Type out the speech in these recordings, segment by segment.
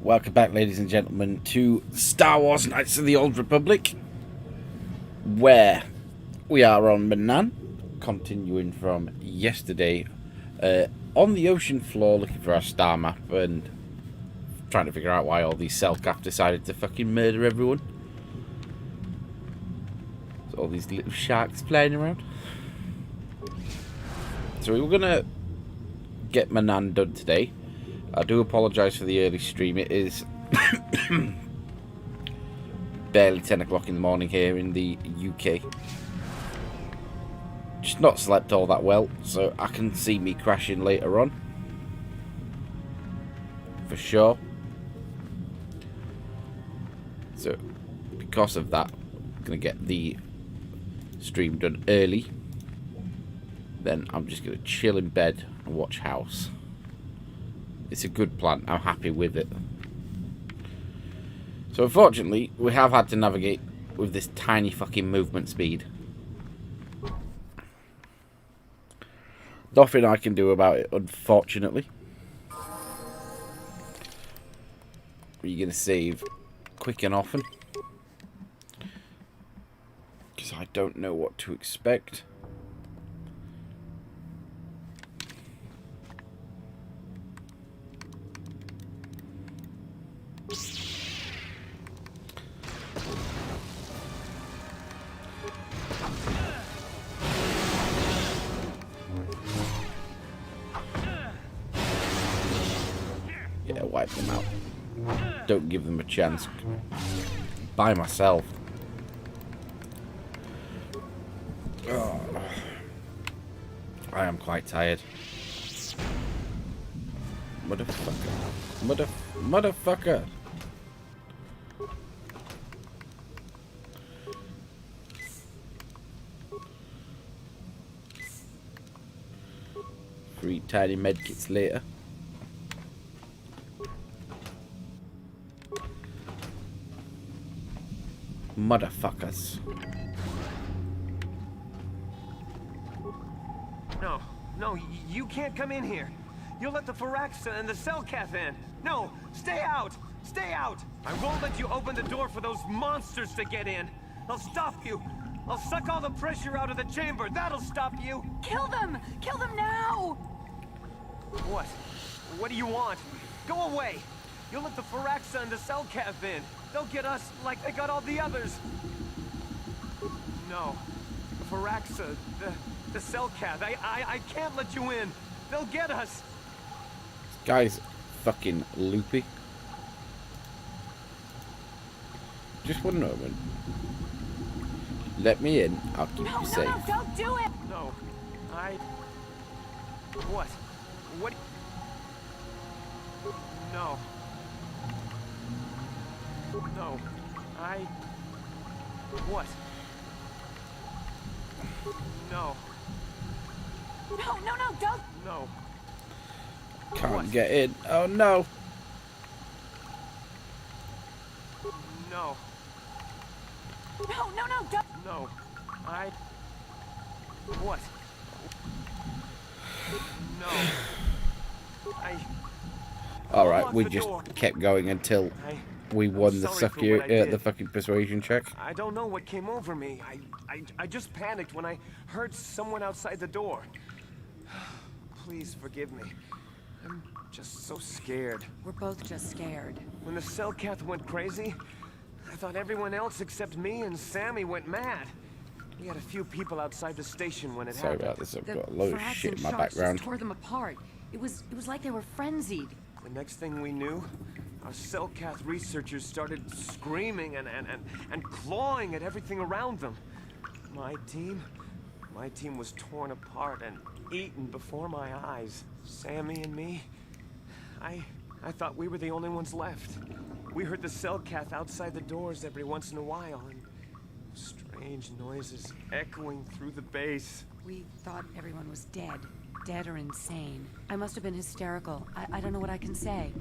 Welcome back, ladies and gentlemen, to Star Wars Knights of the Old Republic, where we are on Manaan, continuing from yesterday, on the ocean floor looking for our star map and trying to figure out why all these Selkath decided to fucking murder everyone. There's all these little sharks flying around. So we were going to get Manaan done today. I do apologise for the early stream. It is barely 10 o'clock in the morning here in the UK. Just not slept all that well, so I can see me crashing later on. For sure. So, because of that, I'm going to get the stream done early. Then I'm just going to chill in bed and watch House. It's a good plan. I'm happy with it. So unfortunately, we have had to navigate with this tiny fucking movement speed. Nothing I can do about it, unfortunately. Are you going to save quick and often? Because I don't know what to expect. Yeah, wipe them out. Don't give them a chance. By myself. Oh, I am quite tired. Motherfucker. Motherfucker. Three tiny medkits later. Motherfuckers. No, you can't come in here. You'll let the Firaxa and the Selkath in. No, stay out! Stay out! I won't let you open the door for those monsters to get in. I'll stop you. I'll suck all the pressure out of the chamber. That'll stop you. Kill them! Kill them now! What? What do you want? Go away! You'll let the Firaxa and the Selkath in. They'll get us like they got all the others. No. The Firaxa, the Selkath, I can't let you in. They'll get us. This guy's fucking loopy. Just one moment. Let me in. I'll keep you safe. No, don't do it! No. What? What? No. No. What? No. No, don't! No. Can't get in. Oh no. No. No, don't! No. What? No. Alright, we just kept going until we won the the fucking persuasion check. I don't know what came over me. I just panicked when I heard someone outside the door. Please forgive me. I'm just so scared. We're both just scared. When the Selkath went crazy, I thought everyone else except me and Sammy went mad. We had a few people outside the station when it Sorry happened. about this, I've got a load of shit in my background. Tore them apart. It was like they were frenzied. The next thing we knew, our Selkath researchers started screaming and clawing at everything around them. My team was torn apart and eaten before my eyes. Sammy and me, I thought we were the only ones left. We heard the Selkath outside the doors every once in a while, and strange noises echoing through the base. We thought everyone was dead. Dead or insane. I must have been hysterical. I don't know what I can say.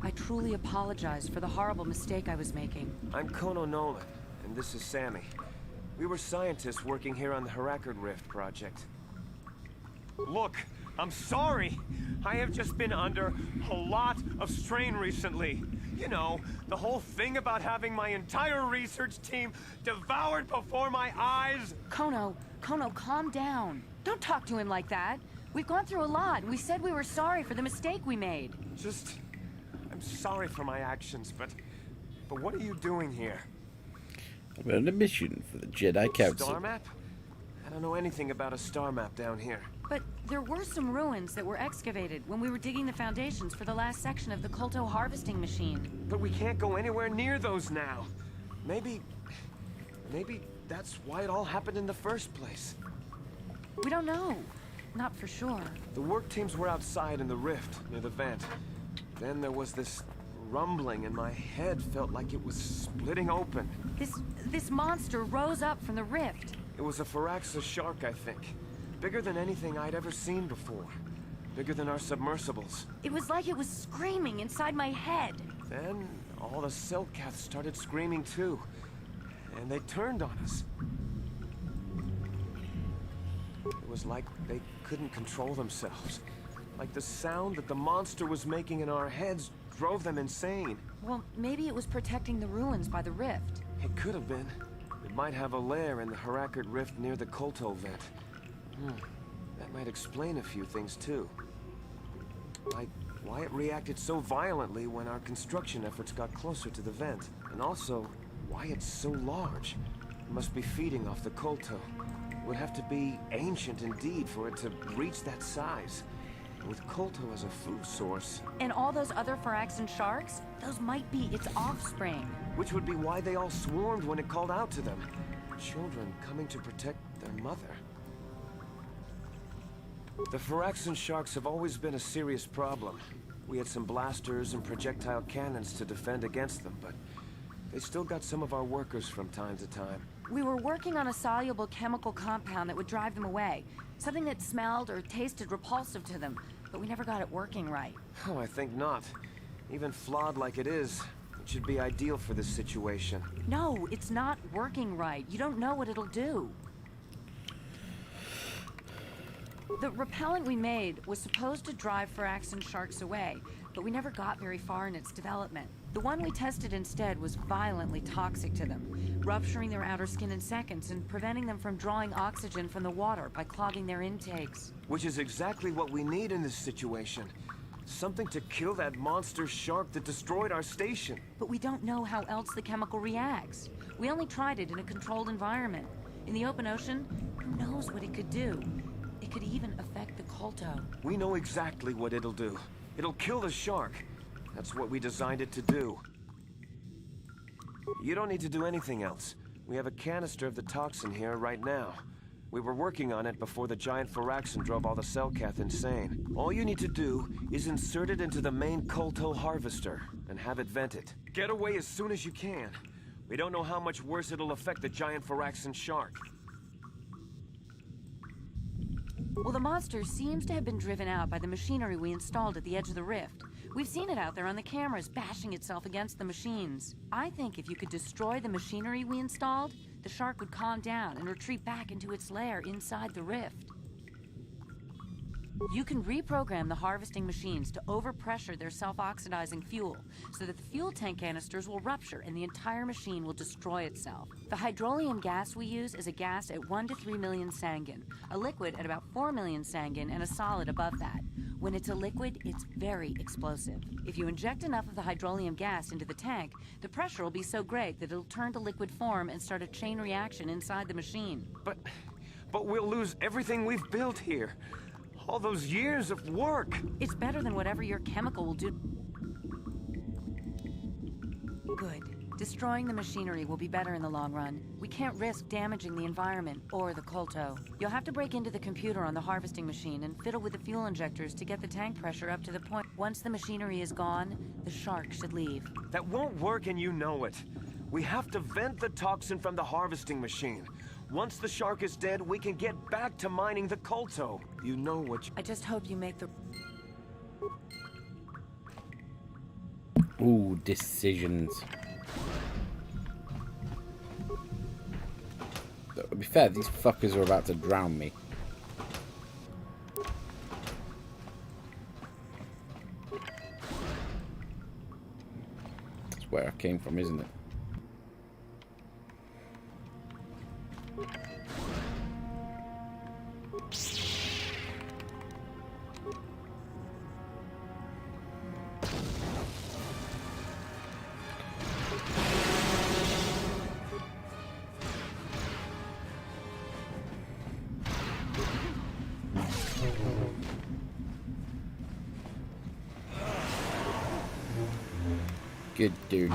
I truly apologize for the horrible mistake I was making. I'm KotOR, and this is Sammy. We were scientists working here on the Harakard Rift project. Look, I'm sorry. I have just been under a lot of strain recently. You know, the whole thing about having my entire research team devoured before my eyes. Kono, calm down. Don't talk to him like that. We've gone through a lot, and we said we were sorry for the mistake we made. I'm sorry for my actions, but what are you doing here? I'm on a mission for the Jedi Council. Star map? I don't know anything about a star map down here. But there were some ruins that were excavated when we were digging the foundations for the last section of the KotOR harvesting machine. But we can't go anywhere near those now. Maybe that's why it all happened in the first place. We don't know. Not for sure. The work teams were outside in the rift near the vent. Then there was this rumbling and my head felt like it was splitting open. This monster rose up from the rift. It was a Firaxa shark, I think. Bigger than anything I'd ever seen before. Bigger than our submersibles. It was like it was screaming inside my head. Then all the Selkaths started screaming too. And they turned on us. It was like they couldn't control themselves. Like the sound that the monster was making in our heads drove them insane. Well, maybe it was protecting the ruins by the rift. It could have been. It might have a lair in the Harakard Rift near the KotOR vent. That might explain a few things too. Like why it reacted so violently when our construction efforts got closer to the vent. And also, why it's so large. It must be feeding off the KotOR. It would have to be ancient indeed for it to reach that size. With KotOR as a food source. And all those other Firaxan sharks? Those might be its offspring. Which would be why they all swarmed when it called out to them. Children coming to protect their mother. The Firaxan sharks have always been a serious problem. We had some blasters and projectile cannons to defend against them, but they still got some of our workers from time to time. We were working on a soluble chemical compound that would drive them away. Something that smelled or tasted repulsive to them, but we never got it working right. Oh, I think not. Even flawed like it is, it should be ideal for this situation. No, it's not working right. You don't know what it'll do. The repellent we made was supposed to drive Firaxan sharks away, but we never got very far in its development. The one we tested instead was violently toxic to them, rupturing their outer skin in seconds and preventing them from drawing oxygen from the water by clogging their intakes. Which is exactly what we need in this situation. Something to kill that monster shark that destroyed our station. But we don't know how else the chemical reacts. We only tried it in a controlled environment. In the open ocean, who knows what it could do? It could even affect the KotOR. We know exactly what it'll do. It'll kill the shark. That's what we designed it to do. You don't need to do anything else. We have a canister of the toxin here right now. We were working on it before the giant Firaxan drove all the Selkath insane. All you need to do is insert it into the main KotOR harvester and have it vented. Get away as soon as you can. We don't know how much worse it'll affect the giant Firaxan shark. Well, the monster seems to have been driven out by the machinery we installed at the edge of the rift. We've seen it out there on the cameras, bashing itself against the machines. I think if you could destroy the machinery we installed, the shark would calm down and retreat back into its lair inside the rift. You can reprogram the harvesting machines to overpressure their self-oxidizing fuel so that the fuel tank canisters will rupture and the entire machine will destroy itself. The hydrolium gas we use is a gas at 1 to 3 million sangin, a liquid at about 4 million sangin, and a solid above that. When it's a liquid, it's very explosive. If you inject enough of the hydrolium gas into the tank, the pressure will be so great that it'll turn to liquid form and start a chain reaction inside the machine. But we'll lose everything we've built here. All those years of work. It's better than whatever your chemical will do. Good. Destroying the machinery will be better in the long run. We can't risk damaging the environment or the KotOR. You'll have to break into the computer on the harvesting machine and fiddle with the fuel injectors to get the tank pressure up to the point. Once the machinery is gone, the shark should leave. That won't work and you know it. We have to vent the toxin from the harvesting machine. Once the shark is dead, we can get back to mining the KotOR. You know what you... I just hope you make the... Ooh, decisions. To be fair, these fuckers are about to drown me. where I came from, isn't it? Good dude.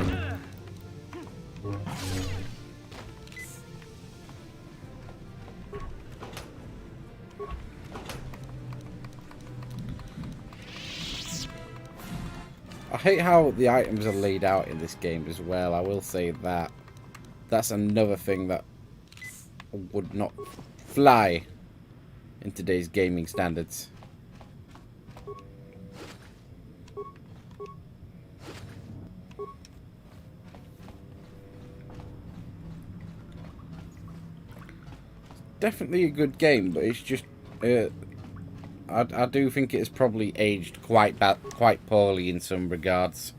I hate how the items are laid out in this game as well. I will say that. That's another thing that would not fly in today's gaming standards. Definitely a good game, but it's just I do think it's probably aged quite poorly in some regards.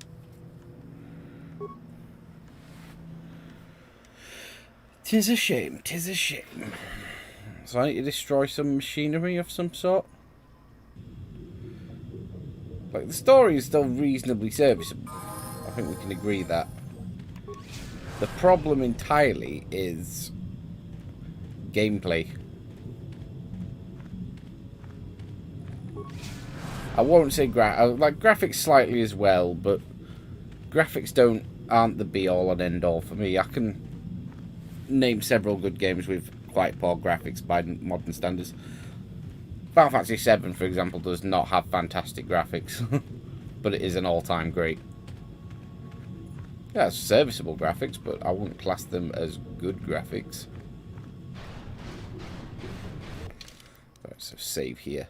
Tis a shame, tis a shame. So I need to destroy some machinery of some sort. Like, the story is still reasonably serviceable. I think we can agree that. The problem entirely is gameplay. I won't say like graphics slightly as well, but graphics aren't the be all and end all for me. I can name several good games with quite poor graphics by modern standards. Final Fantasy VII, for example, does not have fantastic graphics, but it is an all-time great. Yeah, it's serviceable graphics, but I wouldn't class them as good graphics. Right, so save here.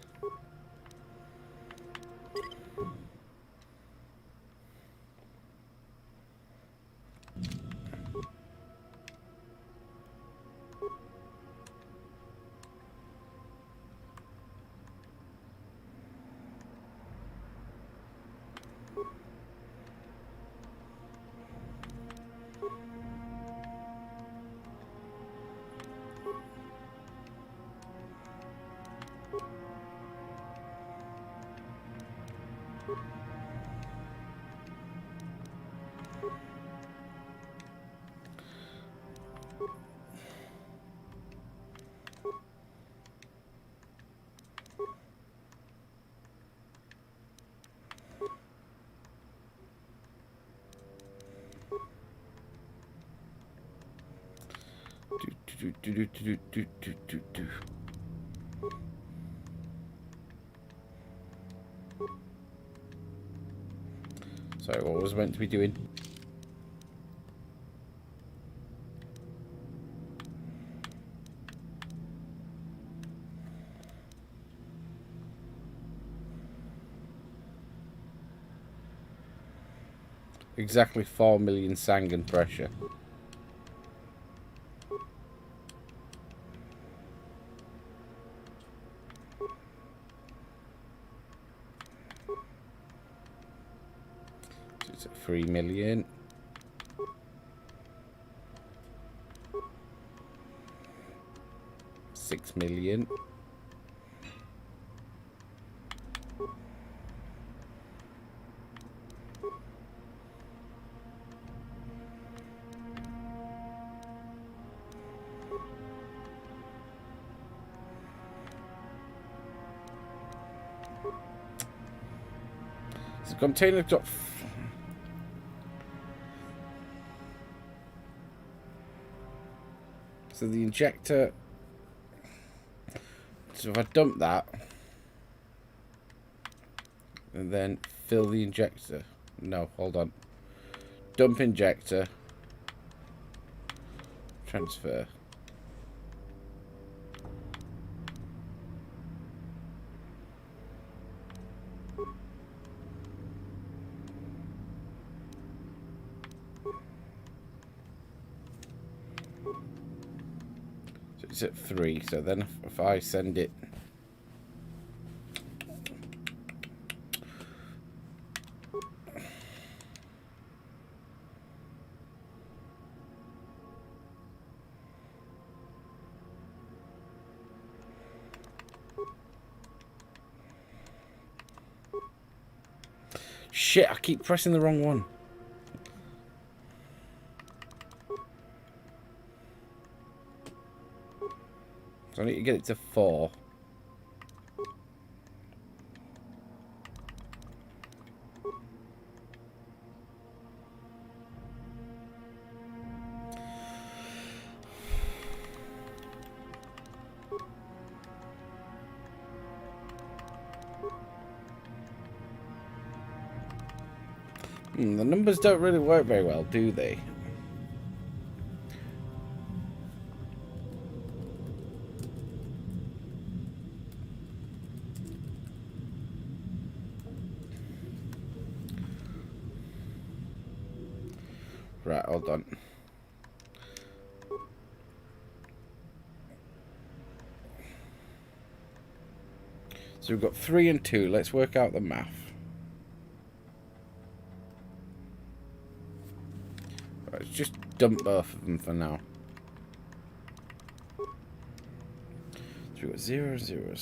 Sorry, what was I meant to be doing? Exactly 4 million Sangan pressure. So it's at 3 million. $6 million. The container got. So the injector. So if I dump that, and then fill the injector. No, hold on. Dump injector. Transfer. So it's at 3. So then if I send it. Shit, I keep pressing the wrong one. So I need to get it to 4. The numbers don't really work very well, do they? Right, hold on. So we've got 3 and 2. Let's work out the math. Right, let's just dump both of them for now. So we've got 0, 0,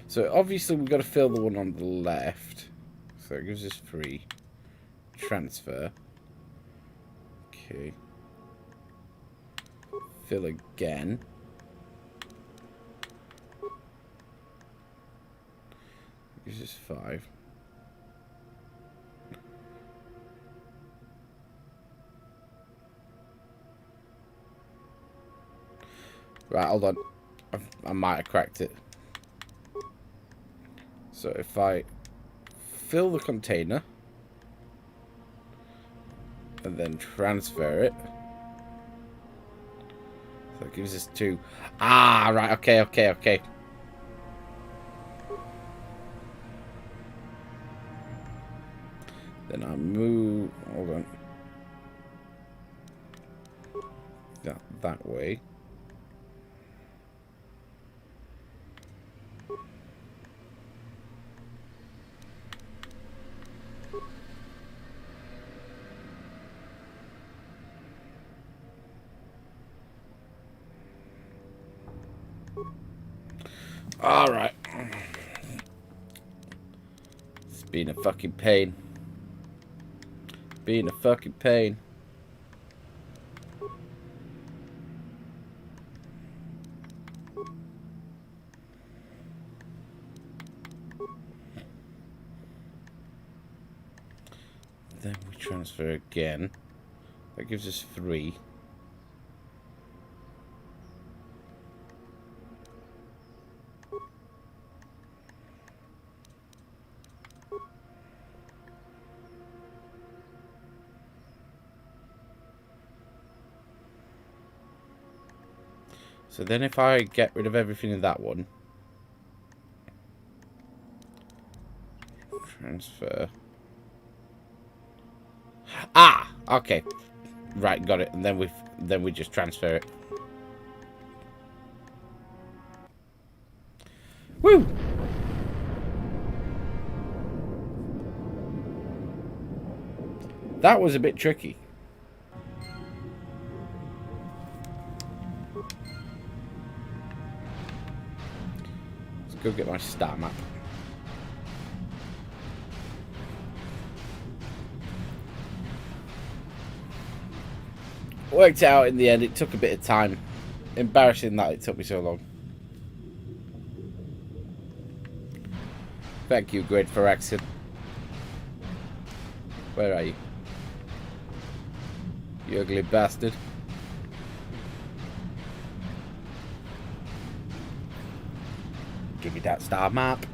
so obviously we've got to fill the one on the left. So it gives us 3. Transfer. Okay. Fill again. Gives us 5. Right, hold on. I might have cracked it. So if I fill the container and then transfer it, so it gives us 2. Ah, right. Okay. Then I move. Hold on. That way. Alright. It's been a fucking pain. Being a fucking pain. Then we transfer again. That gives us 3. So then if I get rid of everything in that one, transfer. Ah, okay. Right, got it. And then we just transfer it. Woo! That was a bit tricky. Go get my stat map. Worked out in the end. It took a bit of time. Embarrassing that it took me so long. Thank you, Great for Action. Where are you? You ugly bastard. Give me that star map.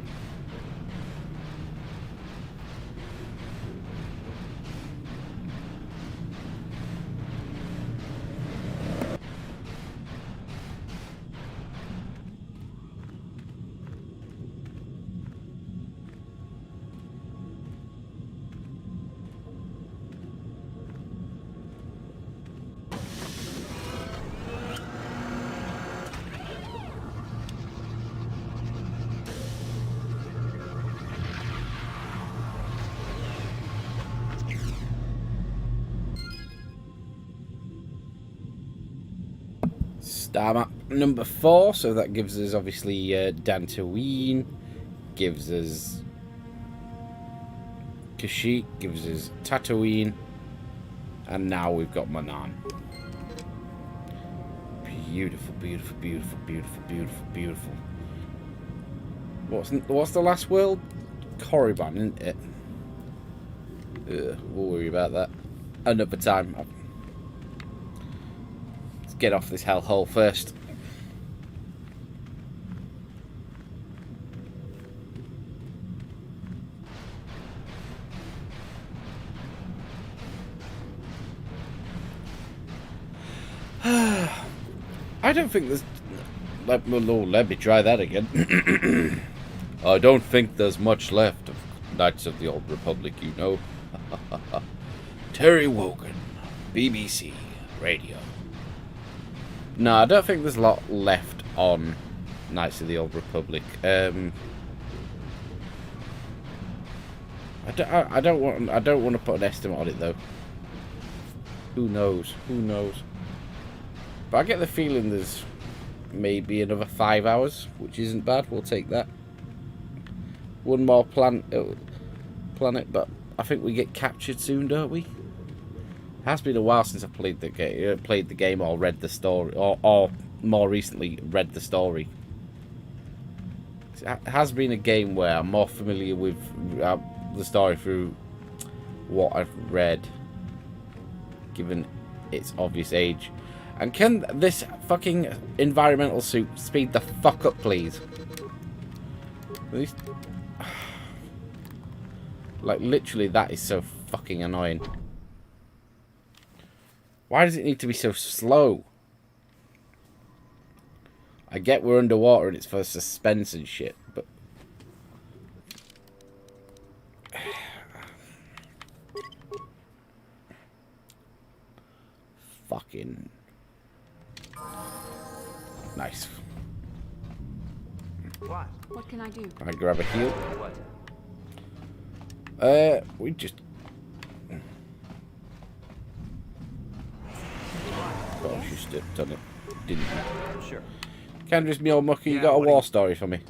Star map number 4, so that gives us obviously Dantooine, gives us Kashyyyk, gives us Tatooine, and now we've got Manaan. Beautiful, beautiful, beautiful, beautiful, beautiful, beautiful. What's the last world? Korriban, isn't it? We'll worry about that another time. Let's get off this hellhole first. I don't think there's... let me try that again. I don't think there's much left of Knights of the Old Republic, you know. Terry Wogan, BBC Radio. No, I don't think there's a lot left on Knights of the Old Republic. I don't want to put an estimate on it though. Who knows? Who knows? But I get the feeling there's maybe another 5 hours, which isn't bad. We'll take that. One more planet, but I think we get captured soon, don't we? It has been a while since I played the game, or read the story, or more recently read the story. It has been a game where I'm more familiar with the story through what I've read, given its obvious age. And can this fucking environmental suit speed the fuck up, please? At least... Like, literally, that is so fucking annoying. Why does it need to be so slow? I get we're underwater and it's for suspense and shit, but... Fucking... Nice. What can I do? I grab a heal. We just... Oh, you stepped on it, didn't you? Sure. Candace Mucky, you got a war story for me?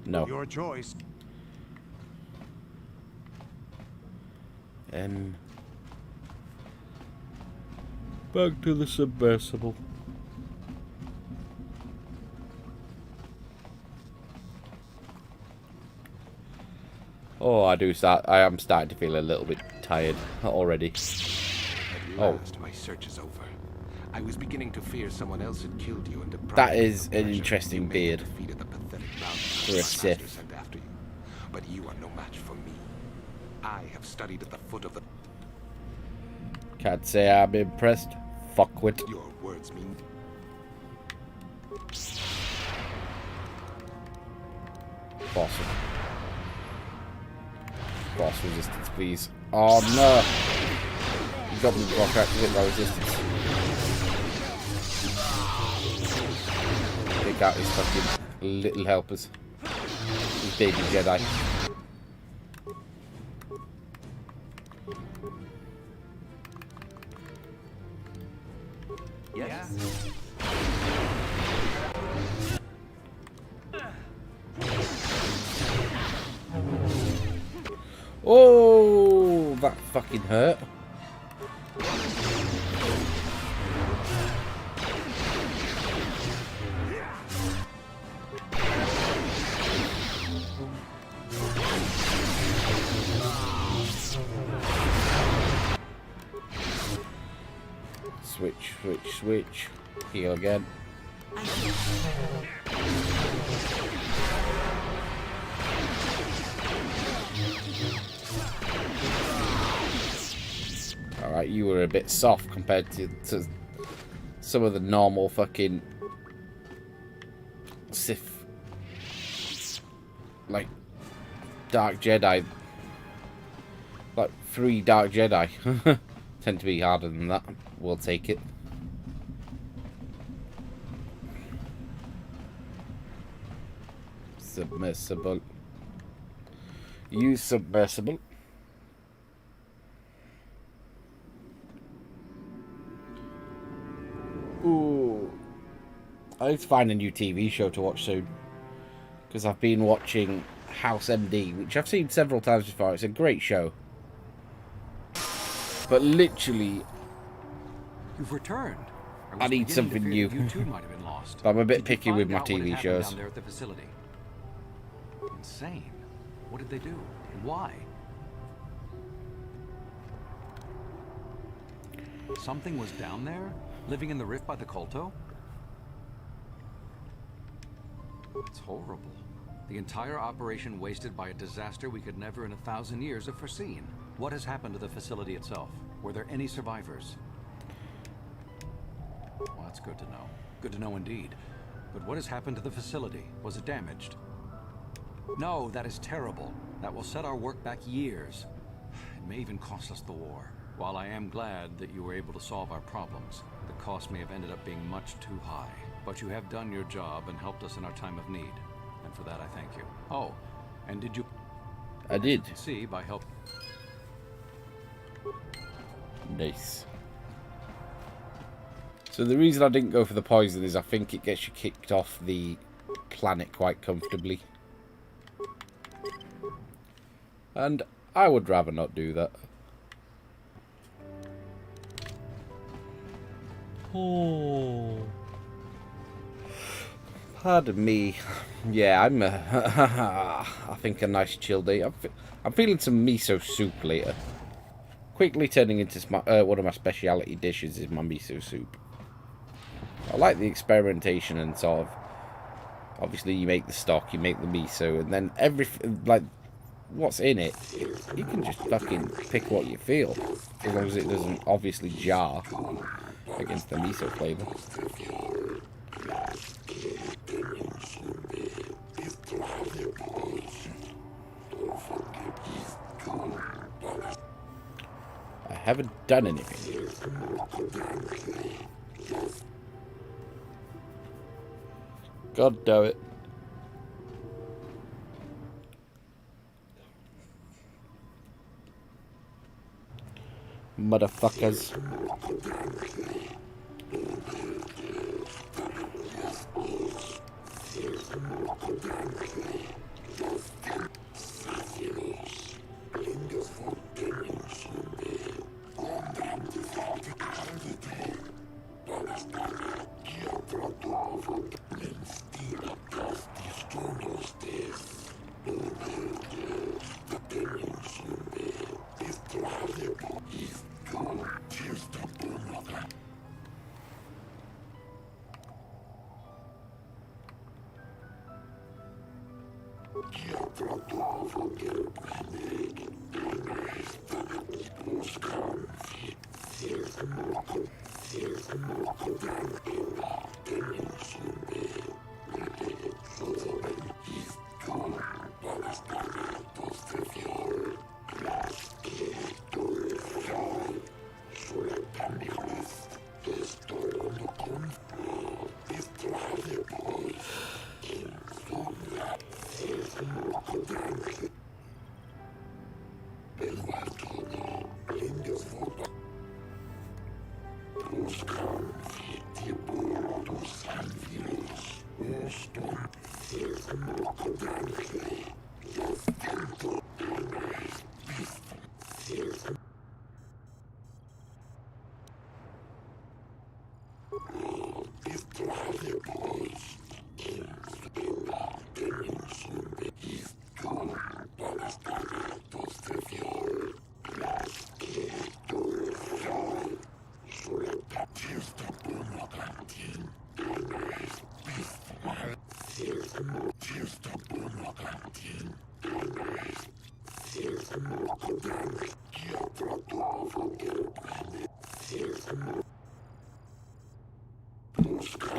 No. Your choice. Back to the submersible. Oh, I am starting to feel a little bit tired already. At last, my search is over. I was beginning to fear someone else had killed you and deprived That you is of an pleasure. interesting You may beard. have defeated the pathetic bounties For a my Sith. master sent after you, but you are no match for me. I have studied at the foot of the... Can't say I'm impressed. Fuckwit. Your words mean... Awesome. Boss resistance, please. Oh no! You got me block activate my resistance. Take out these fucking little helpers. These baby Jedi. Yes. Oh, that fucking hurt. Switch, switch, switch. Heal again. Alright, you were a bit soft compared to some of the normal fucking Sith, like, Dark Jedi. Like, 3 Dark Jedi. Tend to be harder than that. We'll take it. Submersible. Use submersible. Ooh. I need to find a new TV show to watch soon. Because I've been watching House MD, which I've seen several times before. It's a great show. But literally, You've returned. I need something new. You too might have been lost. I'm a bit Did you picky with find my out what had TV happened shows. down there at the facility? Insane. What did they do? And why? Something was down there? Living in the rift by the KotOR? It's horrible. The entire operation wasted by a disaster we could never in 1,000 years have foreseen. What has happened to the facility itself? Were there any survivors? Well, that's good to know. Good to know indeed. But what has happened to the facility? Was it damaged? No, that is terrible. That will set our work back years. It may even cost us the war. While I am glad that you were able to solve our problems, the cost may have ended up being much too high. But you have done your job and helped us in our time of need. And for that I thank you. Oh, and did you... I did. See, by help... Nice. So the reason I didn't go for the poison is I think it gets you kicked off the planet quite comfortably. And I would rather not do that. Oh. Pardon me. Yeah, I'm I think a nice chill day. I'm feeling some miso soup later. Quickly turning into one of my speciality dishes is my miso soup. I like the experimentation and sort of... Obviously, you make the stock, you make the miso, and then everything, like, what's in it, you can just fucking pick what you feel. As long as it doesn't obviously jar against the miso flavour. I haven't done anything. God damn it. Motherfuckers.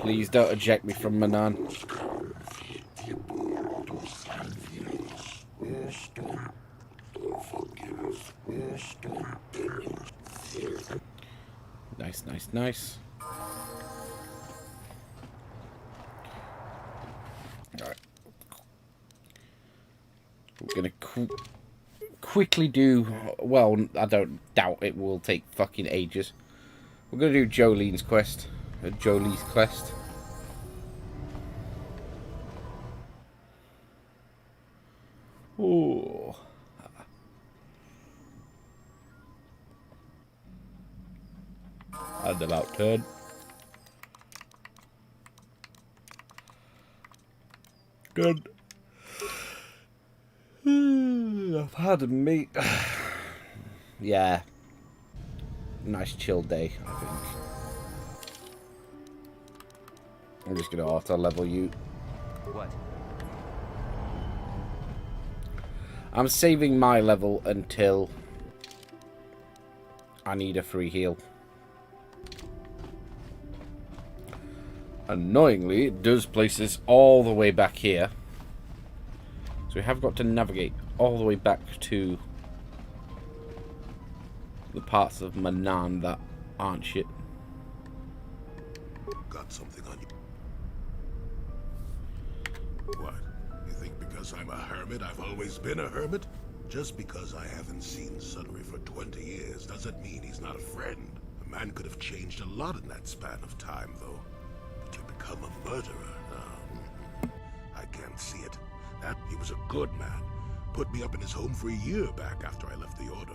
Please don't eject me from Manaan. Nice, nice, nice. Alright. We're gonna quickly do... Well, I don't doubt it will take fucking ages. We're gonna do Jolene's quest. Jolie's quest. Ooh. And about turn. Good. Pardon me. Yeah. Nice chill day, I think. I'm just gonna auto level you. What? I'm saving my level until I need a free heal. Annoyingly, it does place us all the way back here. So we have got to navigate all the way back to the parts of Manaan that aren't shit. Got something on you. What? You think because I'm a hermit, I've always been a hermit? Just because I haven't seen Sunray for 20 years doesn't mean he's not a friend. A man could have changed a lot in that span of time, though. But to become a murderer, I can't see it. That he was a good man. Put me up in his home for a year back after I left the Order.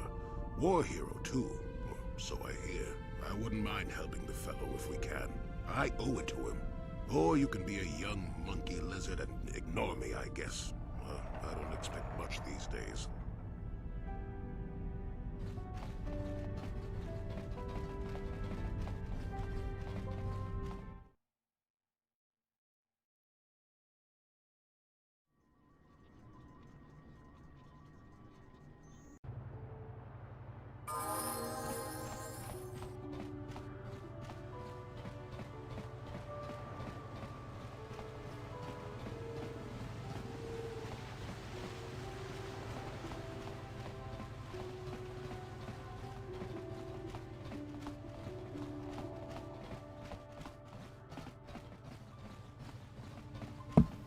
War hero, too. Or so I hear. I wouldn't mind helping the fellow if we can. I owe it to him. Or you can be a young monkey lizard and ignore me, I guess. I don't expect much these days.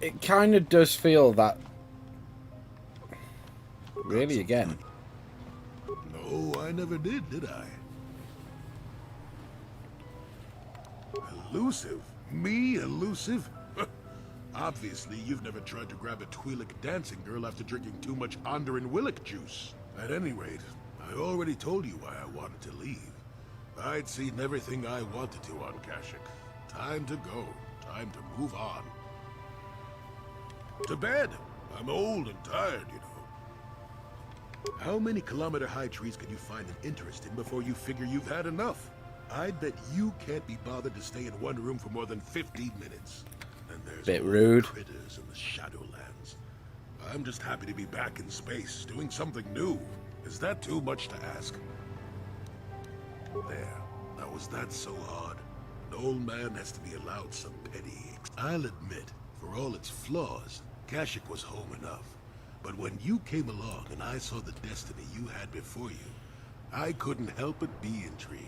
It kind of does feel that... Really, again? No, I never did I? Elusive? Me, elusive? Obviously, you've never tried to grab a Twi'lek dancing girl after drinking too much Onderan Willick juice. At any rate, I already told you why I wanted to leave. I'd seen everything I wanted to on Kashyyyk. Time to go. Time to move on. To bed. I'm old and tired, you know. How many kilometer-high trees can you find an interest in before you figure you've had enough? I'd bet you can't be bothered to stay in one room for more than 15 minutes. And there's Bit rude. critters in the Shadowlands. I'm just happy to be back in space, doing something new. Is that too much to ask? There. Now, was that so hard? An old man has to be allowed some petty. I'll admit, for all its flaws, Kashyyyk was home enough. But when you came along and I saw the destiny you had before you, I couldn't help but be intrigued.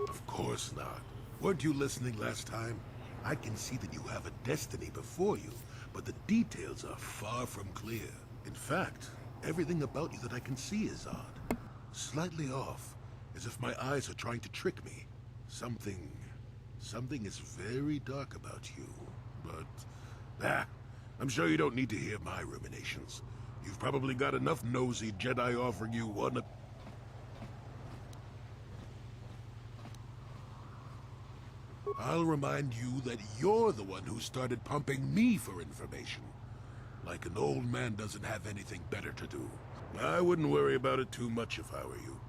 Of course not. Weren't you listening last time? I can see that you have a destiny before you, but the details are far from clear. In fact, everything about you that I can see is odd. Slightly off, as if my eyes are trying to trick me. Something is very dark about you, but... I'm sure you don't need to hear my ruminations. You've probably got enough nosy Jedi offering you one... I'll remind you that you're the one who started pumping me for information. Like an old man doesn't have anything better to do. I wouldn't worry about it too much if I were you.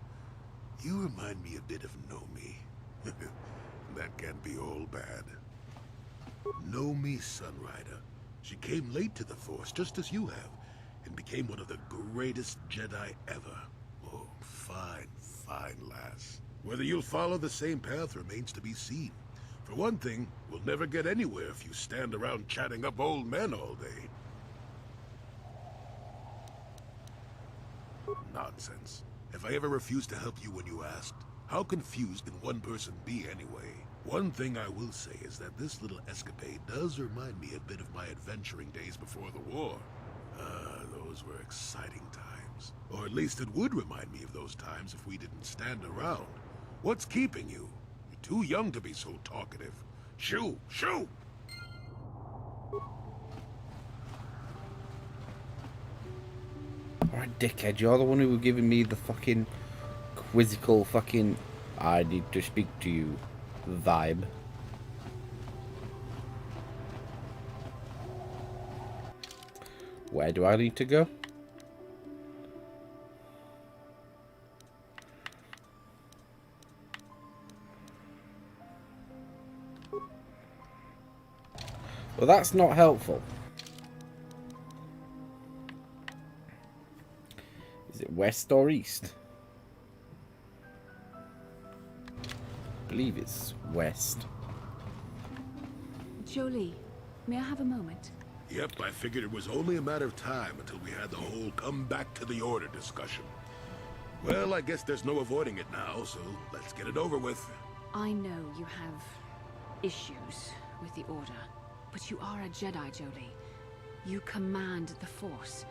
You remind me a bit of Nomi. That can't be all bad. Nomi Sunrider. She came late to the Force, just as you have, and became one of the greatest Jedi ever. Oh, fine, fine lass. Whether you'll follow the same path remains to be seen. For one thing, we'll never get anywhere if you stand around chatting up old men all day. Nonsense. If I ever refused to help you when you asked, how confused can one person be anyway? One thing I will say is that this little escapade does remind me a bit of my adventuring days before the war. Those were exciting times. Or at least it would remind me of those times if we didn't stand around. What's keeping you? You're too young to be so talkative. Shoo! Shoo! a dickhead. You're the one who was giving me the fucking quizzical fucking I need to speak to you vibe. Where do I need to go? Well, that's not helpful. Is it west or east? I believe it's west. Jolie, may I have a moment? Yep, I figured it was only a matter of time until we had the whole come back to the order discussion. Well, I guess there's no avoiding it now, so let's get it over with. I know you have issues with the Order, but you are a Jedi, Jolie. You command the Force.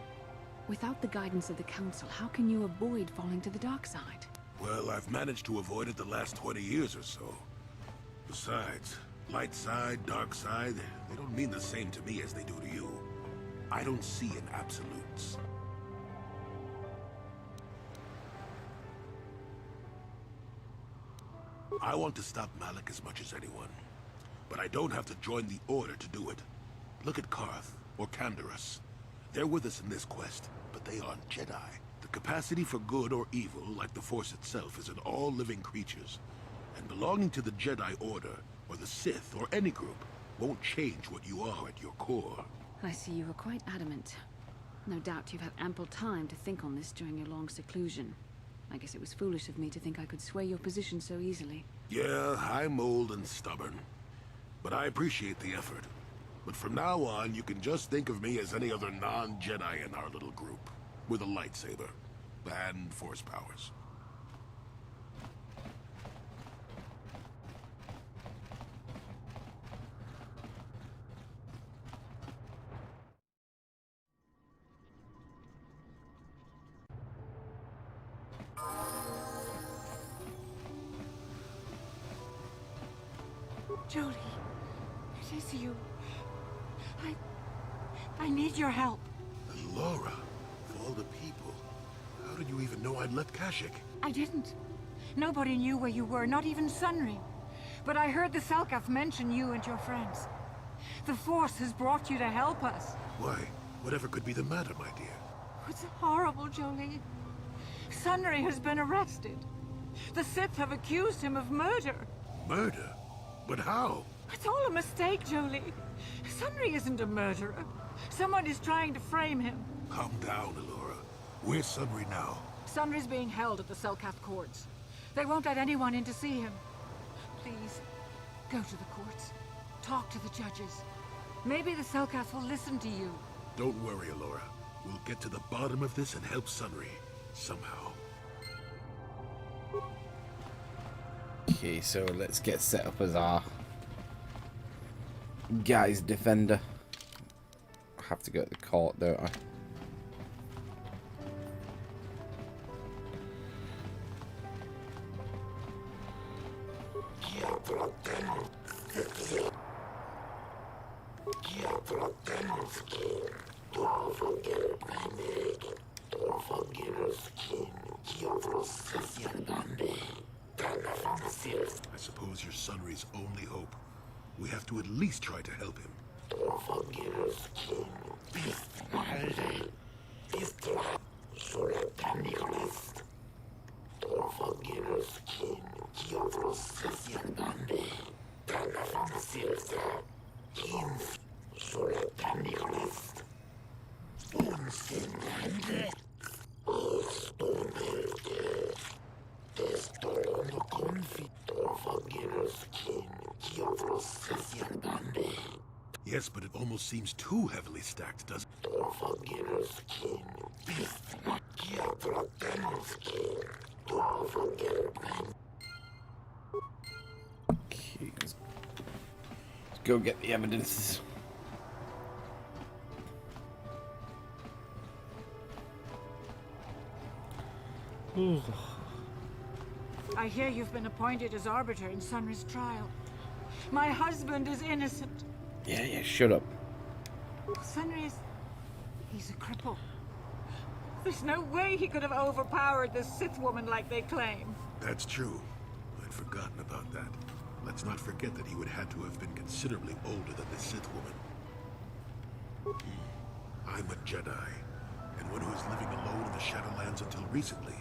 Without the guidance of the Council, how can you avoid falling to the dark side? Well, I've managed to avoid it the last 20 years or so. Besides, light side, dark side, they don't mean the same to me as they do to you. I don't see in absolutes. I want to stop Malik as much as anyone, but I don't have to join the Order to do it. Look at Karth, or Canderous. They're with us in this quest, but they aren't Jedi. The capacity for good or evil, like the Force itself, is in all living creatures. And belonging to the Jedi Order, or the Sith, or any group, won't change what you are at your core. I see you were quite adamant. No doubt you've had ample time to think on this during your long seclusion. I guess it was foolish of me to think I could sway your position so easily. Yeah, I'm old and stubborn. But I appreciate the effort. But from now on, you can just think of me as any other non-Jedi in our little group. With a lightsaber. And Force powers. Jolie, it is you. I need your help. And Laura, of all the people, how did you even know I'd left Kashyyyk? I didn't. Nobody knew where you were, not even Sunry. But I heard the Selkath mention you and your friends. The Force has brought you to help us. Why? Whatever could be the matter, my dear? It's horrible, Jolie. Sunry has been arrested. The Sith have accused him of murder. Murder? But how? It's all a mistake, Jolie. Sunry isn't a murderer. Someone is trying to frame him. Calm down, Allura. Where's Sunry now? Sunry's being held at the Selkath courts. They won't let anyone in to see him. Please, go to the courts. Talk to the judges. Maybe the Selkath will listen to you. Don't worry, Allura. We'll get to the bottom of this and help Sunry. Somehow. Okay, so let's get set up as our guy's defender. I have to go to the court, don't I? I suppose you're Sunry's only hope. We have to at least try to help him. Yes, but it almost seems too heavily stacked, doesn't it? Okay, let's go get the evidences. I hear you've been appointed as arbiter in Sunry's trial. My husband is innocent. Yeah, shut up. Sunry is... he's a cripple. There's no way he could have overpowered the Sith woman like they claim. That's true. I'd forgotten about that. Let's not forget that he would have to have been considerably older than the Sith woman. I'm a Jedi, and one who was living alone in the Shadowlands until recently.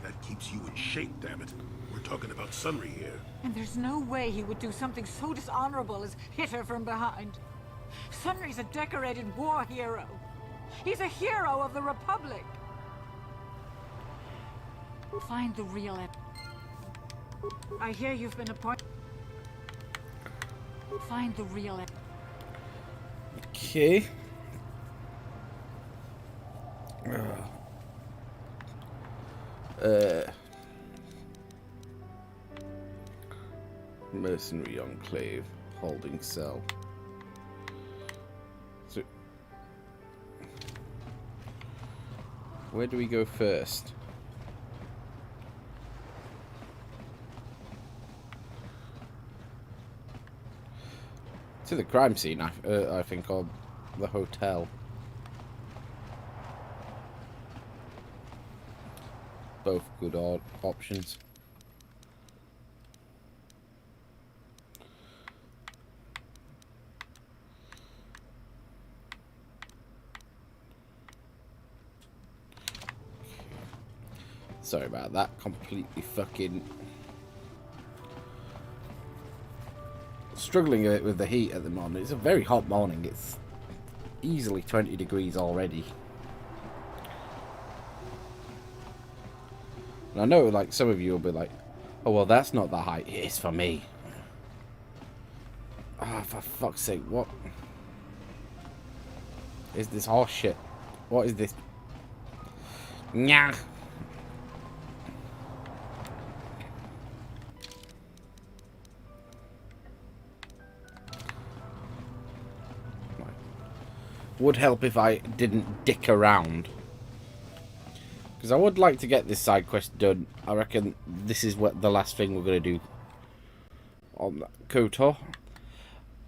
That keeps you in shape, damn it. We're talking about Sunry here. And there's no way he would do something so dishonorable as hit her from behind. Sunry's a decorated war hero. He's a hero of the Republic. Find the real I hear you've been appointed. Find the real Okay. Mercenary Enclave, holding cell. So, where do we go first? To the crime scene, I think, or the hotel. Both good options. Sorry about that. Completely fucking struggling a bit with the heat at the moment. It's a very hot morning. It's easily 20 degrees already. And I know, like, some of you will be like, oh, well, that's not the height. It is for me. Ah, oh, for fuck's sake, what is this horse shit? What is this? Nyah. Would help if I didn't dick around. Because I would like to get this side quest done. I reckon this is what the last thing we're going to do on KotOR.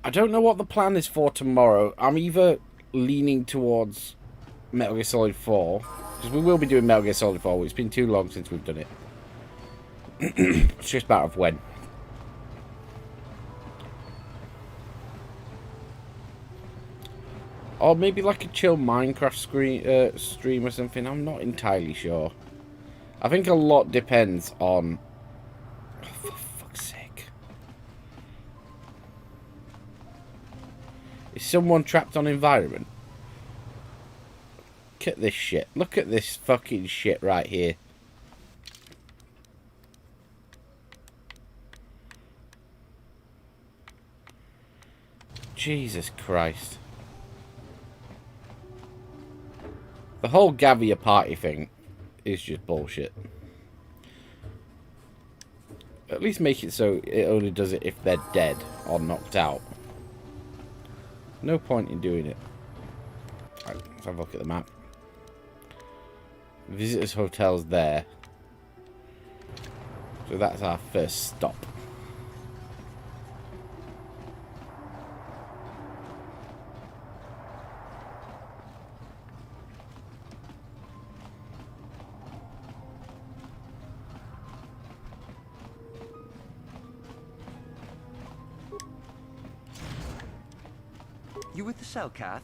I don't know what the plan is for tomorrow. I'm either leaning towards Metal Gear Solid 4. Because we will be doing Metal Gear Solid 4. It's been too long since we've done it. It's just a matter of when. Or maybe like a chill Minecraft stream or something. I'm not entirely sure. I think a lot depends on... Oh, for fuck's sake. Is someone trapped on environment? Look at this shit. Look at this fucking shit right here. Jesus Christ. The whole gather your party thing is just bullshit. At least make it so it only does it if they're dead or knocked out. No point in doing it. Right, let's have a look at the map. Visitors Hotel's there. So that's our first stop. You with the cell, Kath?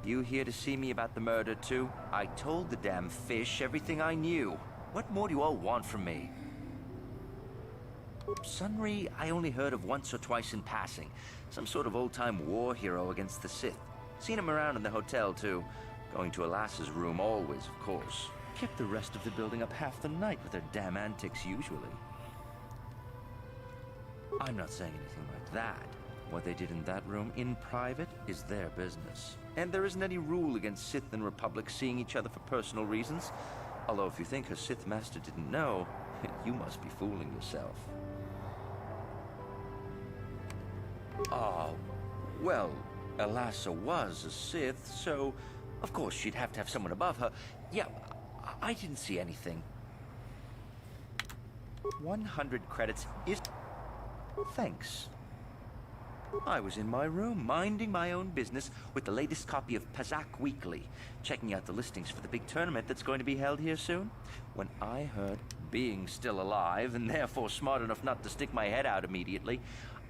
You here to see me about the murder, too? I told the damn fish everything I knew. What more do you all want from me? Sunry, I only heard of once or twice in passing. Some sort of old-time war hero against the Sith. Seen him around in the hotel, too. Going to Alas's room always, of course. Kept the rest of the building up half the night with their damn antics, usually. I'm not saying anything like that. What they did in that room, in private, is their business. And there isn't any rule against Sith and Republic seeing each other for personal reasons. Although if you think her Sith master didn't know, you must be fooling yourself. Oh, well, Alasa was a Sith, so of course she'd have to have someone above her. Yeah, I didn't see anything. 100 credits is... Thanks. I was in my room, minding my own business with the latest copy of Pazak Weekly, checking out the listings for the big tournament that's going to be held here soon, when I heard, being still alive, and therefore smart enough not to stick my head out immediately,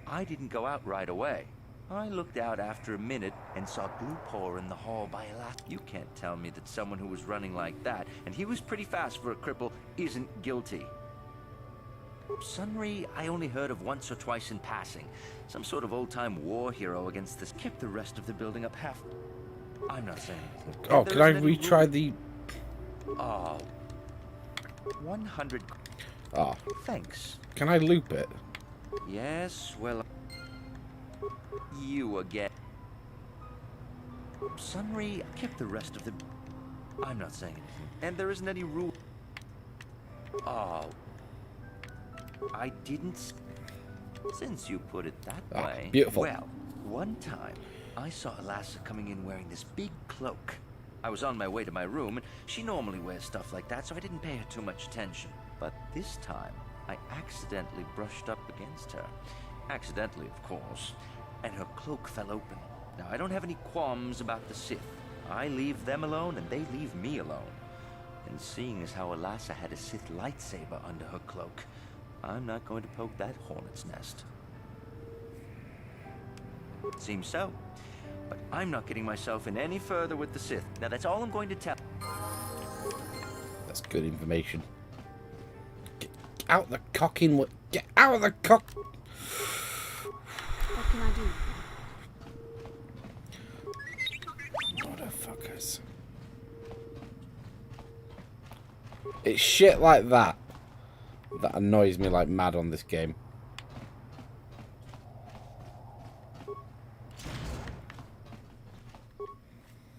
I didn't go out right away. I looked out after a minute and saw KotOR in the hall by a laugh. You can't tell me that someone who was running like that, and he was pretty fast for a cripple, isn't guilty. Sunri, I only heard of once or twice in passing. Some sort of old-time war hero against this. Kept the rest of the building up half. I'm not saying anything. Oh, can I retry the... Oh. 100... Oh. Thanks. Can I loop it? Yes, well... You again. Sunri kept the rest of the... I'm not saying anything. And there isn't any rule... Oh. I didn't... Since you put it that way... Beautiful. Well, one time, I saw Alassa coming in wearing this big cloak. I was on my way to my room, and she normally wears stuff like that, so I didn't pay her too much attention. But this time, I accidentally brushed up against her. Accidentally, of course. And her cloak fell open. Now, I don't have any qualms about the Sith. I leave them alone, and they leave me alone. And seeing as how Alassa had a Sith lightsaber under her cloak, I'm not going to poke that hornet's nest. Seems so. But I'm not getting myself in any further with the Sith. Now, that's all I'm going to tell. That's good information. Get out the cocking... Get out of the cock... What can I do? Motherfuckers. It's shit like that that annoys me like mad on this game.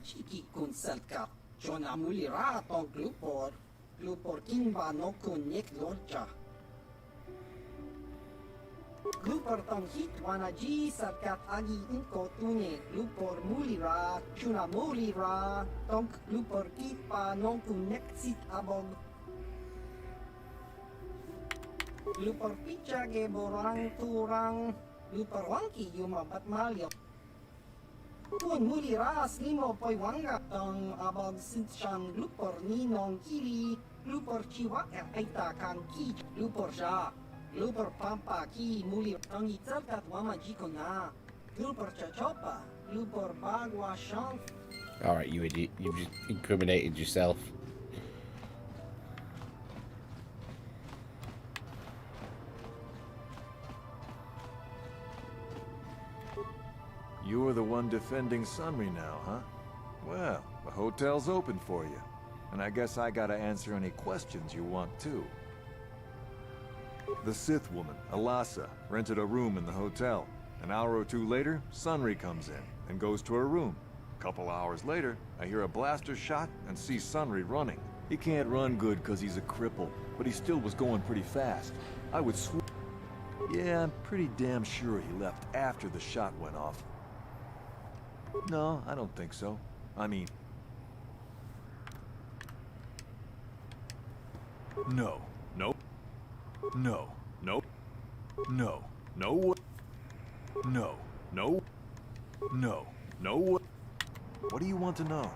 Chiki kun selkat, Jona mulira tong glupor kinba no kun nik lorcha. Glupor tong hit wanaji selkat agi inko tune, glupor mulira, chuna mulira, tong glupor kipa no kun nek sit abog. Glupor picha ge borang turang, glupor wangki yumabat malyo. Kun muliras limo poi wanga tong abog sinshan glupor ninong kiri, glupor chiwa aita kan ki, glupor ja, glupor pampa ki muli tong itzalkat wama jikona, glupor chachopa, glupor bagwa shan. Alright, you idiot. You've just incriminated yourself. You're the one defending Sunri now, huh? Well, the hotel's open for you. And I guess I gotta answer any questions you want too. The Sith woman, Alassa, rented a room in the hotel. An hour or two later, Sunri comes in and goes to her room. A couple hours later, I hear a blaster shot and see Sunri running. He can't run good because he's a cripple, but he still was going pretty fast. I would swear... Yeah, I'm pretty damn sure he left after the shot went off. No, I don't think so. I mean... No. Nope. No. Nope. No. No. No. No. No. No. What do you want to know?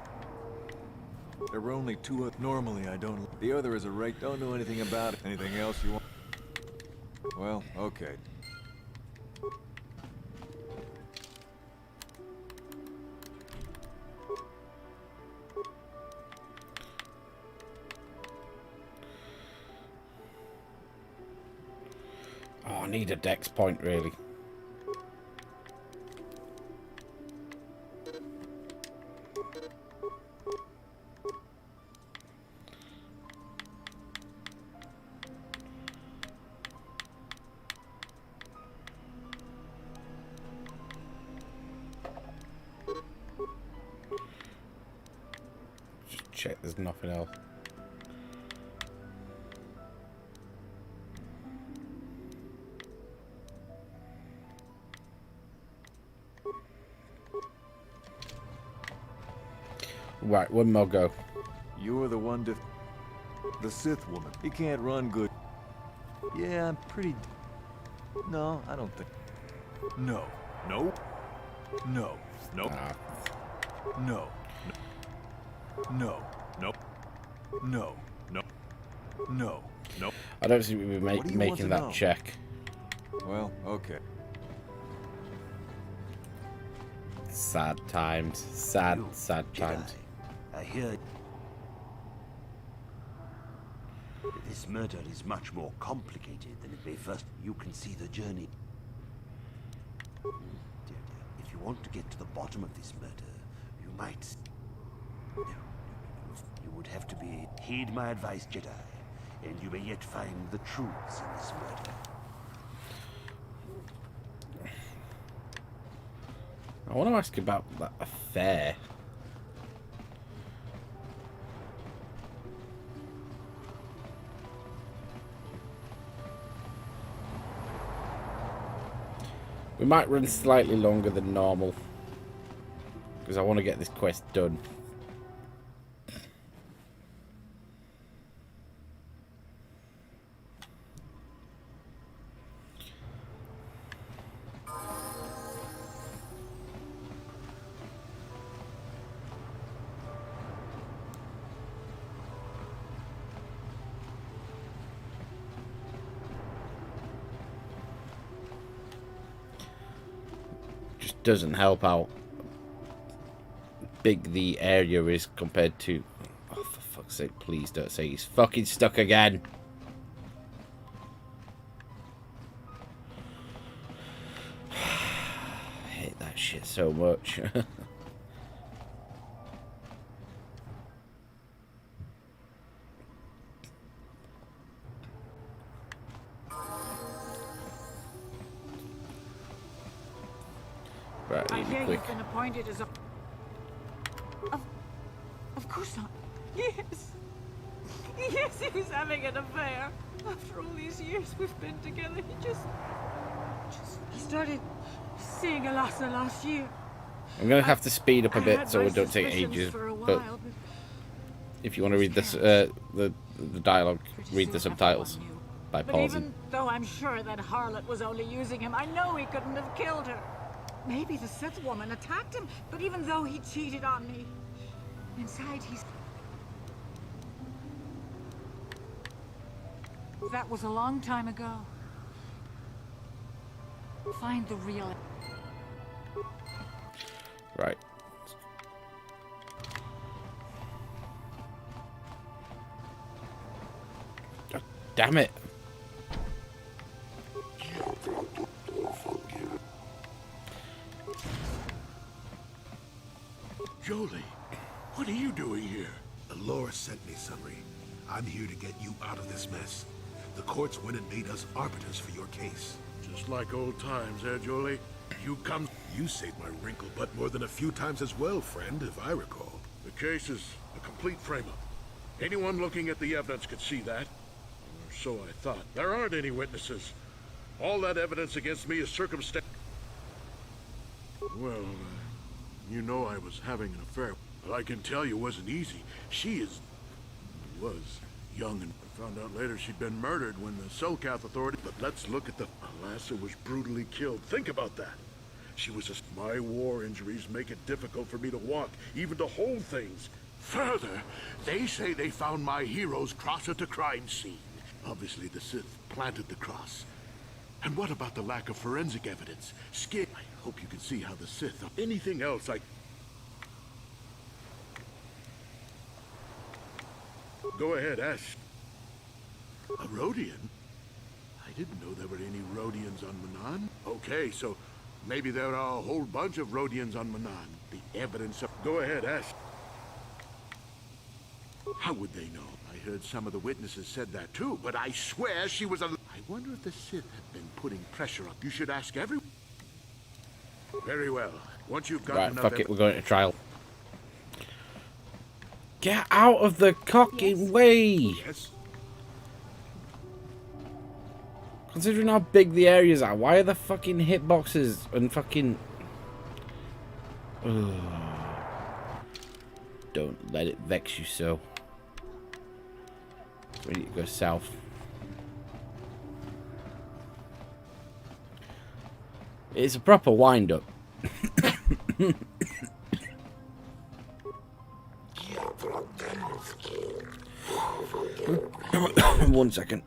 There were only two... Normally, I don't... The other is a right... Don't know anything about it. Anything else you want? Well, okay. Oh, I need a dex point, really. Just check there's nothing else. Right, one more go. You're the one the Sith woman. He can't run good. Yeah, I'm pretty... No, I don't think... No. No. No. No. Ah. No. No. No. No. No. No. No. I don't seem to be What do you want making to that know? check. Well, okay. Sad times. Sad, You, sad Jedi, times. I hear this murder is much more complicated than it may first. You can see the journey. Dear, dear, if you want to get to the bottom of this murder, you might. No. You would have to be. Heed my advice, Jedi, and you may yet find the truths in this murder. I want to ask about that affair. We might run slightly longer than normal because I want to get this quest done. Doesn't help how big the area is compared to... Oh, for fuck's sake, please don't say he's fucking stuck again. I hate that shit so much. Right, I really hear quick. you've been appointed as a... Of course not. Yes. Yes, he was having an affair. After all these years we've been together, he started seeing Alassa last year. I'm going to have to speed up a I bit had so my it don't take suspicions ages. for a But while, if you want to read this, the dialogue, pretty read the soon subtitles everyone knew. by But pausing. even though I'm sure that harlot was only using him, I know he couldn't have killed her. Maybe the Sith woman attacked him, but even though he cheated on me, inside he's... That was a long time ago. Find the real... Right. God damn it. Jolie, what are you doing here? Alora sent me, Sunry. I'm here to get you out of this mess. The courts went and made us arbiters for your case. Just like old times, eh, Jolie? You saved my wrinkle butt more than a few times as well, friend, if I recall. The case is a complete frame-up. Anyone looking at the evidence could see that. Or so I thought. There aren't any witnesses. All that evidence against me is circumstantial. Well, you know I was having an affair. Well, I can tell you it wasn't easy. was young, and I found out later she'd been murdered when the Selkath authority... But let's look at the... Alassa was brutally killed. Think about that. She was just... My war injuries make it difficult for me to walk, even to hold things. Further, they say they found my hero's cross at the crime scene. Obviously, the Sith planted the cross. And what about the lack of forensic evidence? Skin... I hope you can see how the Sith... Anything else I... Go ahead, ask. A Rhodian? I didn't know there were any Rhodians on Manaan. Okay, so maybe there are a whole bunch of Rhodians on Manaan. The evidence of... Go ahead, ask. How would they know? I heard some of the witnesses said that too, but I swear she was a... I wonder if the Sith have been putting pressure up. You should ask everyone. Very well. Once you've got Right, enough... fuck it, we're going to trial. Get out of the cocking way! Yes? Considering how big the areas are, why are the fucking hitboxes and fucking... Ugh. Don't let it vex you so. We need to go south. It's a proper wind-up. One second.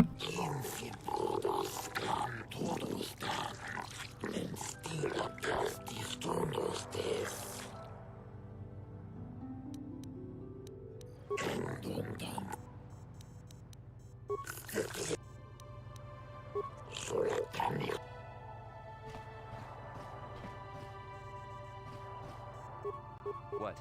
What?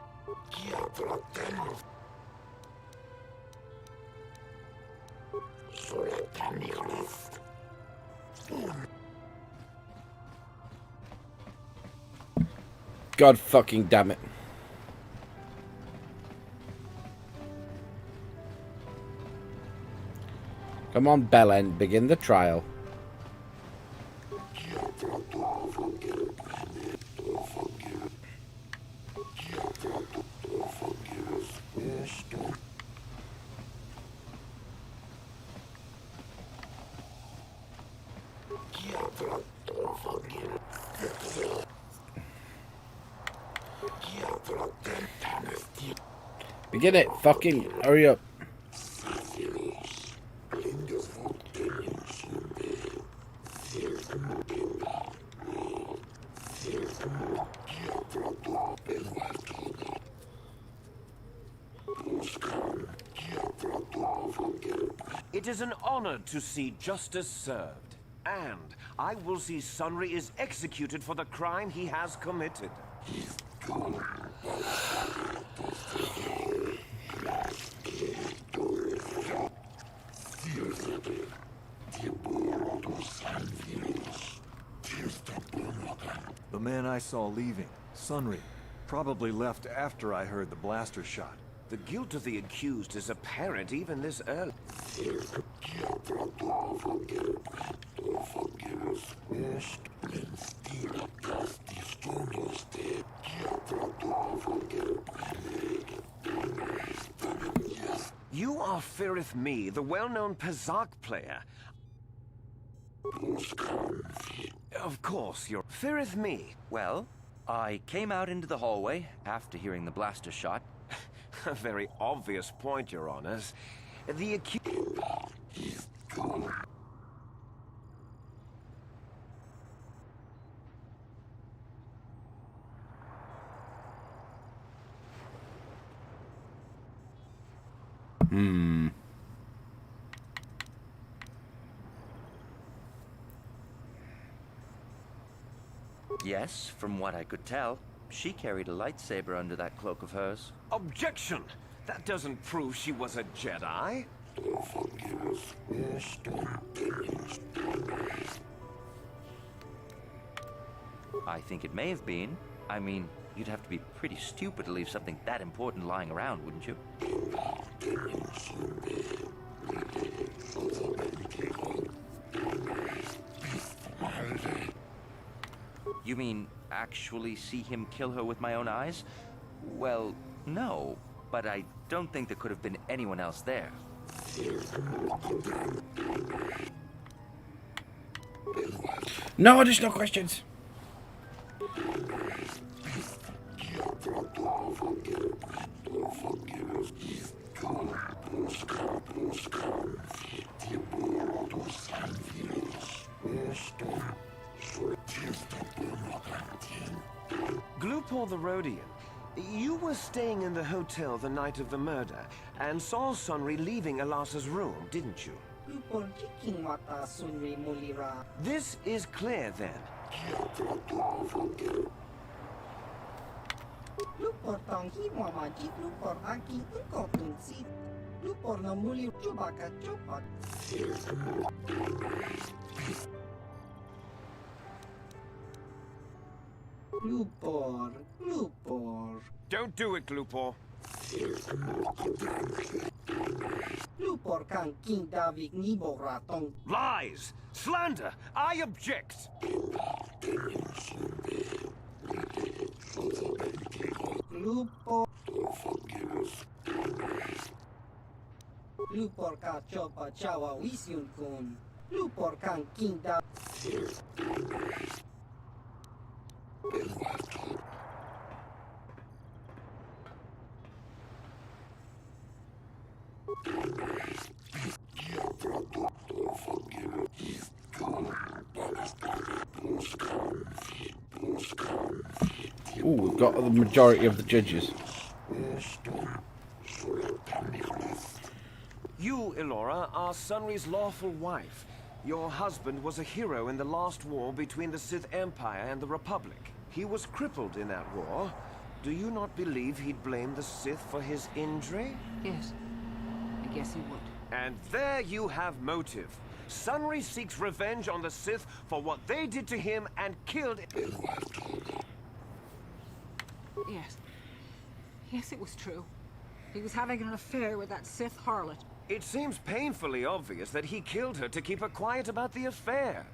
God fucking damn it. Come on, Belen, begin the trial. Begin it, fucking hurry up. It is an honor to see justice served, and I will see Sunry is executed for the crime he has committed. The man I saw leaving, Sunry, probably left after I heard the blaster shot. The guilt of the accused is apparent even this early. You are Firith Me, the well-known Pazak player. Of course, you're Firith Me. Well, I came out into the hallway after hearing the blaster shot. A very obvious point, Your Honors. The accused... Yes, from what I could tell, she carried a lightsaber under that cloak of hers. Objection! That doesn't prove she was a Jedi. I think it may have been. I mean, you'd have to be pretty stupid to leave something that important lying around, wouldn't you? You mean actually see him kill her with my own eyes? Well, no, but I don't think there could have been anyone else there. No additional questions. Glupor the Rhodian, you were staying in the hotel the night of the murder and saw Sunry leaving Alasa's room, didn't you? This is clear then. Lupor tanghi mamajit lupor aki unkotunsit. Lupor na muli chubaka chupak. Glupor. Don't do it, Glupor. Glupor kan King Davik nibo ratong. Lies! Slander! I object! Glupor ka chopa chawa wisyun kun. Glupor kan King Davik. Ooh, we've got the majority of the judges. You, Elora, are Sunry's lawful wife. Your husband was a hero in the last war between the Sith Empire and the Republic. He was crippled in that war. Do you not believe he'd blame the Sith for his injury? Yes. I guess he would. And there you have motive. Sunry seeks revenge on the Sith for what they did to him and killed... Yes. Yes, it was true. He was having an affair with that Sith harlot. It seems painfully obvious that he killed her to keep her quiet about the affair.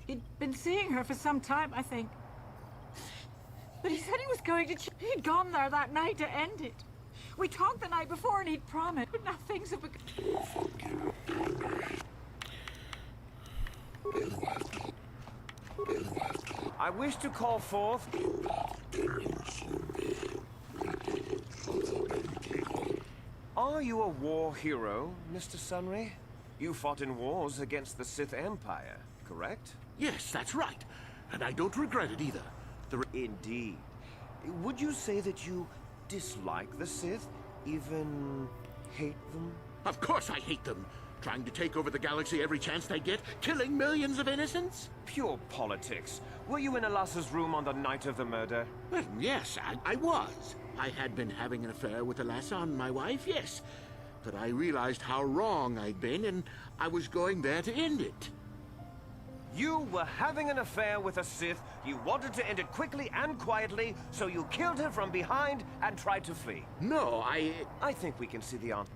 He'd been seeing her for some time, I think. But he said he was going to... He'd gone there that night to end it. We talked the night before and he'd promised, but now things have become... I wish to call forth... Are you a war hero, Mr. Sunry? You fought in wars against the Sith Empire, correct? Yes, that's right. And I don't regret it either. Indeed. Would you say that you dislike the Sith? Even hate them? Of course I hate them. Trying to take over the galaxy every chance they get, killing millions of innocents? Pure politics. Were you in Elassa's room on the night of the murder? Well, yes, I was. I had been having an affair with Elassa, my wife, yes. But I realized how wrong I'd been, and I was going there to end it. You were having an affair with a Sith. You wanted to end it quickly and quietly, so you killed her from behind and tried to flee. No, I think we can see the answer.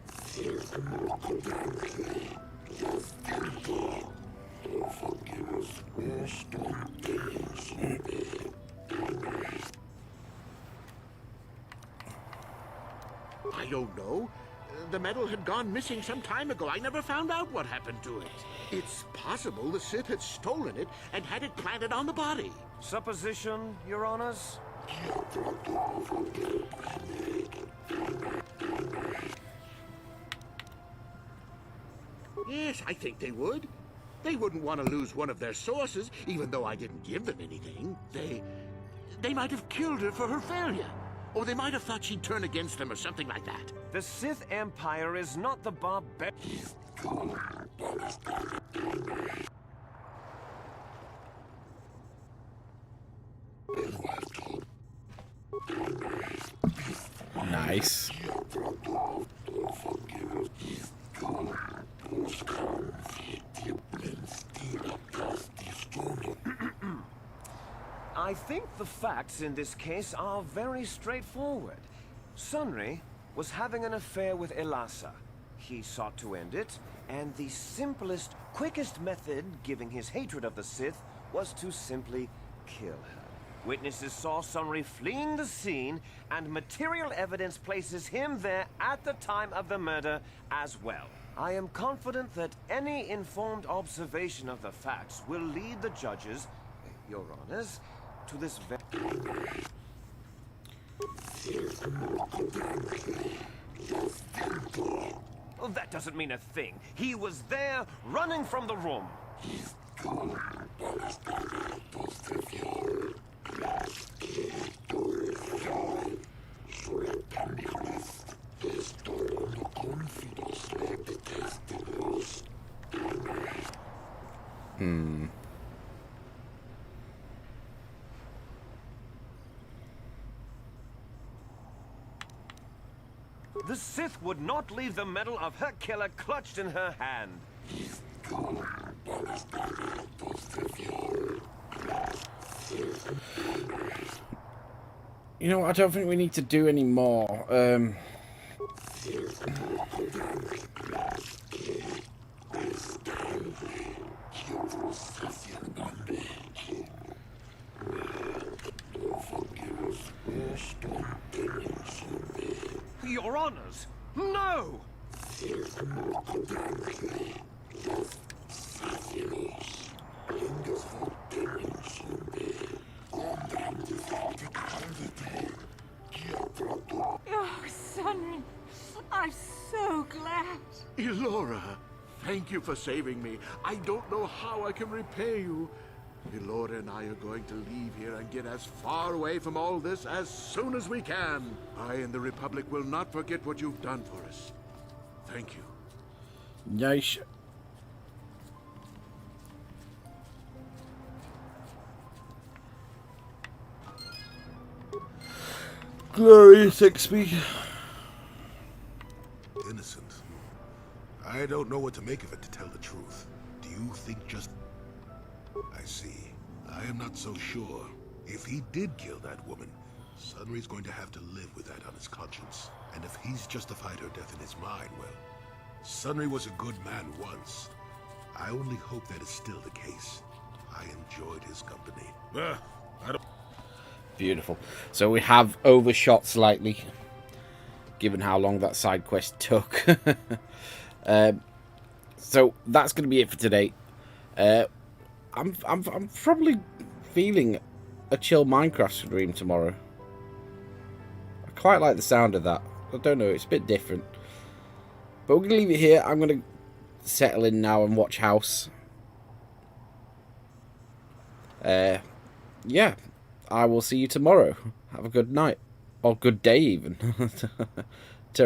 I don't know. The medal had gone missing some time ago. I never found out what happened to it. It's possible the Sith had stolen it and had it planted on the body. Supposition, Your Honors? Yes, I think they would. They wouldn't want to lose one of their sources, even though I didn't give them anything. They might have killed her for her failure. Or they might have thought she'd turn against them or something like that. The Sith Empire is not the barbarian. Nice. I think the facts in this case are very straightforward. Sunry was having an affair with Elassa. He sought to end it, and the simplest, quickest method, given his hatred of the Sith, was to simply kill her. Witnesses saw Sunry fleeing the scene, and material evidence places him there at the time of the murder as well. I am confident that any informed observation of the facts will lead the judges, Your Honors, to this Oh, that doesn't mean a thing. He was there, running from the room. The Sith would not leave the medal of her killer clutched in her hand. You know what? I don't think we need to do any more. Your Honors, no! Oh, Sunry, I'm so glad. Elora, thank you for saving me. I don't know how I can repay you. Elora and I are going to leave here and get as far away from all this as soon as we can. I and the Republic will not forget what you've done for us. Thank you. Nice. Glorious XP. Innocent. I don't know what to make of it, to tell the truth. Do you think just... I see. I am not so sure. If he did kill that woman, Sunry's going to have to live with that on his conscience. And if he's justified her death in his mind, well, Sunry was a good man once. I only hope that is still the case. I enjoyed his company. I don't... Beautiful. So we have overshot slightly, given how long that side quest took. So that's going to be it for today. I'm probably feeling a chill Minecraft stream tomorrow. I quite like the sound of that. I don't know, it's a bit different. But we're going to leave it here. I'm going to settle in now and watch House. Yeah. I will see you tomorrow. Have a good night. Or good day, even.